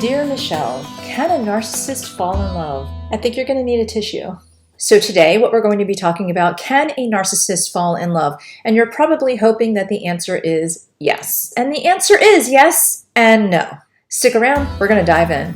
Dear Michele, can a narcissist fall in love? I think you're going to need a tissue. So today, what we're going to be talking about, can a narcissist fall in love? And you're probably hoping that the answer is yes. And the answer is yes and no. Stick around, we're going to dive in.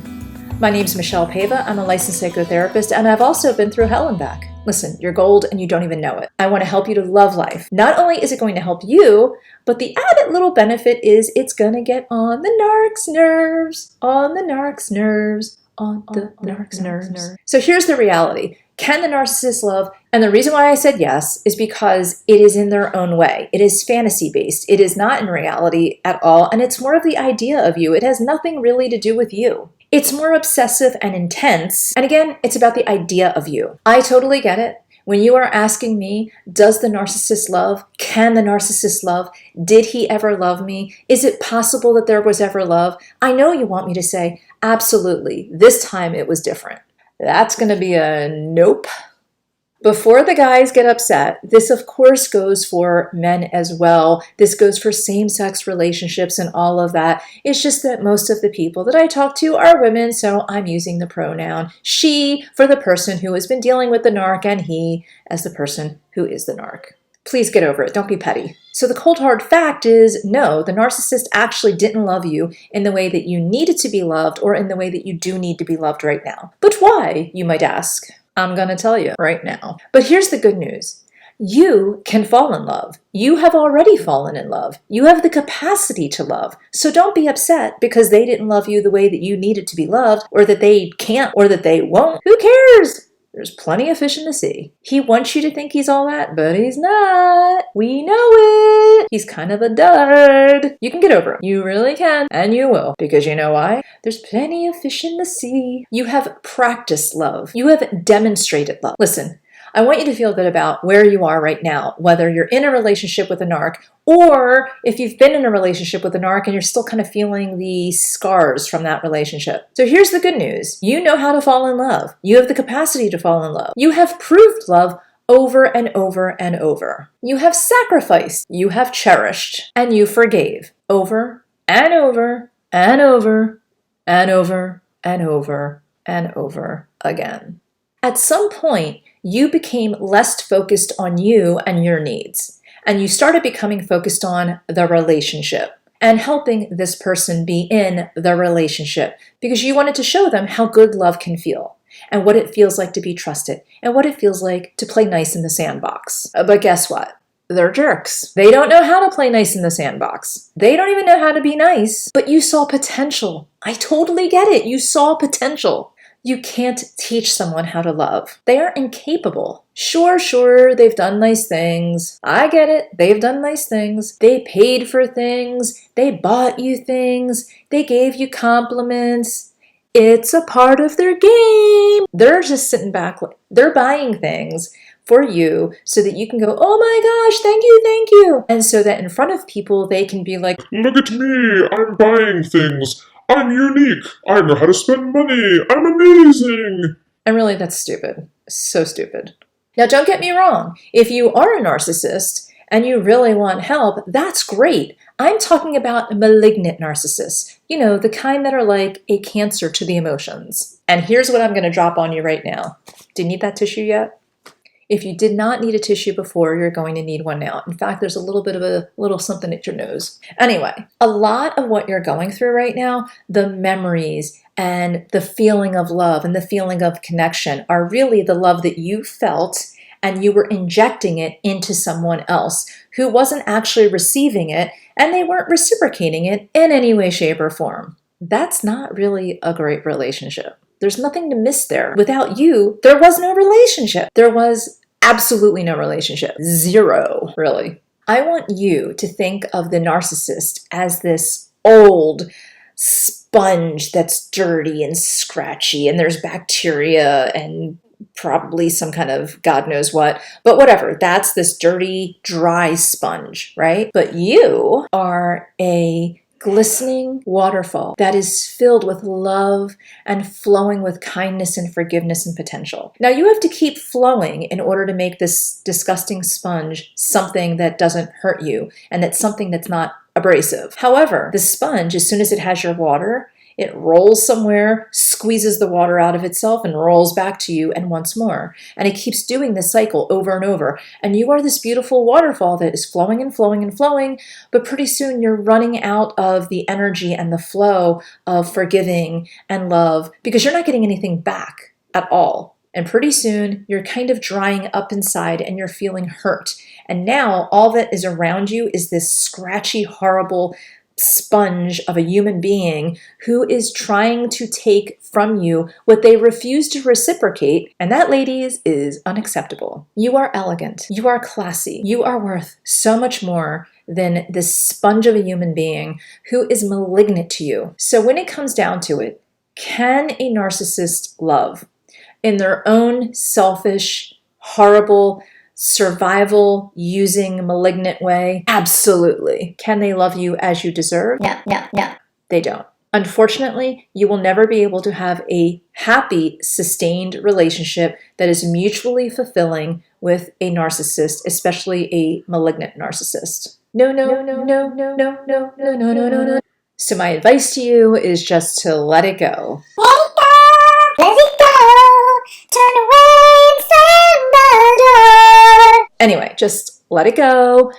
My name's Michele Paiva. I'm a licensed psychotherapist, and I've also been through hell and back. Listen, you're gold and you don't even know it. I want to help you to love life. Not only is it going to help you, but the added little benefit is it's going to get on the narc's nerves, on the narc's nerves, on the narc's nerves. So here's the reality. Can the narcissist love? And the reason why I said yes is because it is in their own way. It is fantasy-based. It is not in reality at all, and it's more of the idea of you. It has nothing really to do with you. It's more obsessive and intense, and again, it's about the idea of you. I totally get it. When you are asking me, does the narcissist love? Can the narcissist love? Did he ever love me? Is it possible that there was ever love? I know you want me to say, absolutely, this time it was different. That's going to be a nope. Before the guys get upset, this of course goes for men as well. This goes for same-sex relationships and all of that. It's just that most of the people that I talk to are women, so I'm using the pronoun she for the person who has been dealing with the narc and he as the person who is the narc. Please get over it. Don't be petty. So the cold hard fact is, no, the narcissist actually didn't love you in the way that you needed to be loved or in the way that you do need to be loved right now. But why, you might ask? I'm going to tell you right now. But here's the good news. You can fall in love. You have already fallen in love. You have the capacity to love. So don't be upset because they didn't love you the way that you needed to be loved, or that they can't, or that they won't. Who cares? There's plenty of fish in the sea. He wants you to think he's all that, but he's not. We know it. He's kind of a dud. You can get over him. You really can, and you will. Because you know why? There's plenty of fish in the sea. You have practiced love. You have demonstrated love. Listen, I want you to feel good about where you are right now, whether you're in a relationship with a narc, or if you've been in a relationship with a narc and you're still kind of feeling the scars from that relationship. So here's the good news. You know how to fall in love. You have the capacity to fall in love. You have proved love over and over and over. You have sacrificed. You have cherished. And you forgave over and over and over and over and over and over again. At some point, you became less focused on you and your needs, and you started becoming focused on the relationship and helping this person be in the relationship because you wanted to show them how good love can feel and what it feels like to be trusted and what it feels like to play nice in the sandbox. But guess what? They're jerks. They don't know how to play nice in the sandbox. They don't even know how to be nice, but you saw potential. I totally get it. You saw potential. You can't teach someone how to love. They are incapable. Sure, they've done nice things. I get it. They've done nice things. They paid for things. They bought you things. They gave you compliments. It's a part of their game. They're just sitting back. They're buying things for you so that you can go, oh my gosh, thank you. And so that in front of people, they can be like, look at me, I'm buying things. I'm unique. I know how to spend money. I'm amazing. And really, that's stupid. So stupid. Now, don't get me wrong. If you are a narcissist and you really want help, that's great. I'm talking about malignant narcissists. You know, the kind that are like a cancer to the emotions. And here's what I'm going to drop on you right now. Do you need that tissue yet? If you did not need a tissue before, you're going to need one now. In fact, there's a little bit of a little something at your nose. Anyway, a lot of what you're going through right now, the memories and the feeling of love and the feeling of connection are really the love that you felt, and you were injecting it into someone else who wasn't actually receiving it, and they weren't reciprocating it in any way, shape, or form. That's not really a great relationship. There's nothing to miss there. Without you, there was no relationship. There was absolutely no relationship. Zero, really. I want you to think of the narcissist as this old sponge that's dirty and scratchy, and there's bacteria and probably some kind of God knows what, but whatever. That's this dirty, dry sponge, right? But you are a glistening waterfall that is filled with love and flowing with kindness and forgiveness and potential. Now you have to keep flowing in order to make this disgusting sponge something that doesn't hurt you and that's something that's not abrasive. However, the sponge, as soon as it has your water, It rolls somewhere, squeezes the water out of itself, and rolls back to you, and once more. And it keeps doing this cycle over and over. And you are this beautiful waterfall that is flowing and flowing and flowing, but pretty soon you're running out of the energy and the flow of forgiving and love because you're not getting anything back at all. And pretty soon you're kind of drying up inside and you're feeling hurt. And now all that is around you is this scratchy, horrible sponge of a human being who is trying to take from you what they refuse to reciprocate. And that, ladies, is unacceptable. You are elegant. You are classy. You are worth so much more than this sponge of a human being who is malignant to you. So when it comes down to it, can a narcissist love in their own selfish, horrible, survival using malignant way? Absolutely. Can they love you as you deserve? No. They don't. Unfortunately, you will never be able to have a happy, sustained relationship that is mutually fulfilling with a narcissist, especially a malignant narcissist. No. So my advice to you is just to let it go. Let it go. Turn away and slam the door. Anyway, just let it go.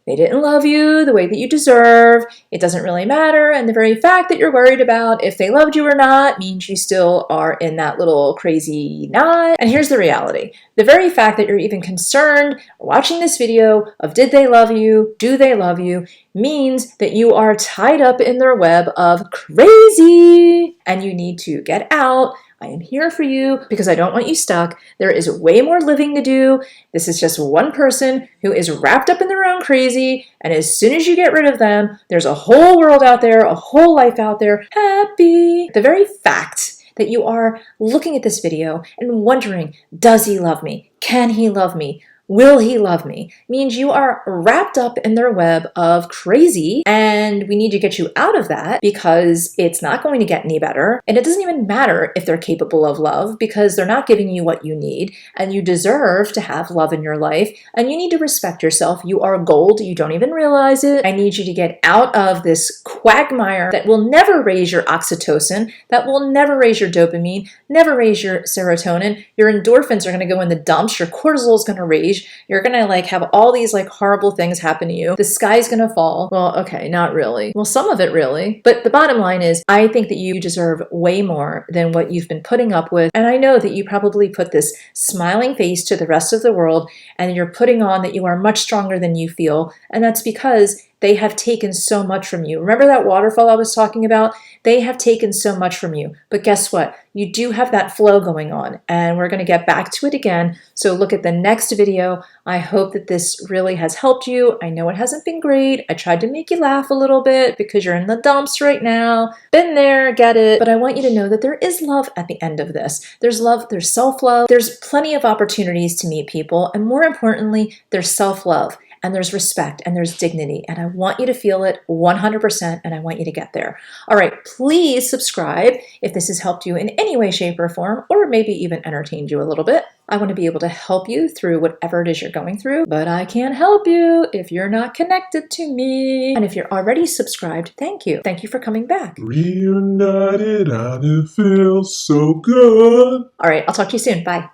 They didn't love you the way that you deserve. It doesn't really matter. And the very fact that you're worried about if they loved you or not means you still are in that little crazy knot. And here's the reality. The very fact that you're even concerned watching this video of did they love you, do they love you, means that you are tied up in their web of crazy and you need to get out. I am here for you because I don't want you stuck. There is way more living to do. This is just one person who is wrapped up in their own crazy. And as soon as you get rid of them, there's a whole world out there, a whole life out there, happy. The very fact that you are looking at this video and wondering, does he love me? Can he love me? Will he love me? Means you are wrapped up in their web of crazy, and we need to get you out of that because it's not going to get any better. And it doesn't even matter if they're capable of love because they're not giving you what you need, and you deserve to have love in your life, and you need to respect yourself. You are gold. You don't even realize it. I need you to get out of this quagmire that will never raise your oxytocin, that will never raise your dopamine, never raise your serotonin. Your endorphins are going to go in the dumps. Your cortisol is going to raise. You're gonna have all these horrible things happen to you. The sky's gonna fall. Well, okay, not really. Well, some of it really. But the bottom line is, I think that you deserve way more than what you've been putting up with. And I know that you probably put this smiling face to the rest of the world and you're putting on that you are much stronger than you feel. And that's because they have taken so much from you. Remember that waterfall I was talking about? They have taken so much from you. But guess what? You do have that flow going on, and we're going to get back to it again. So look at the next video. I hope that this really has helped you. I know it hasn't been great. I tried to make you laugh a little bit because you're in the dumps right now. Been there, get it. But I want you to know that there is love at the end of this. There's love, there's self-love. There's plenty of opportunities to meet people, and more importantly, there's self-love. And there's respect and there's dignity. And I want you to feel it 100%, and I want you to get there. All right, please subscribe if this has helped you in any way, shape, or form, or maybe even entertained you a little bit. I want to be able to help you through whatever it is you're going through, but I can't help you if you're not connected to me. And if you're already subscribed, thank you. Thank you for coming back. Reunited and it feels so good. All right, I'll talk to you soon. Bye.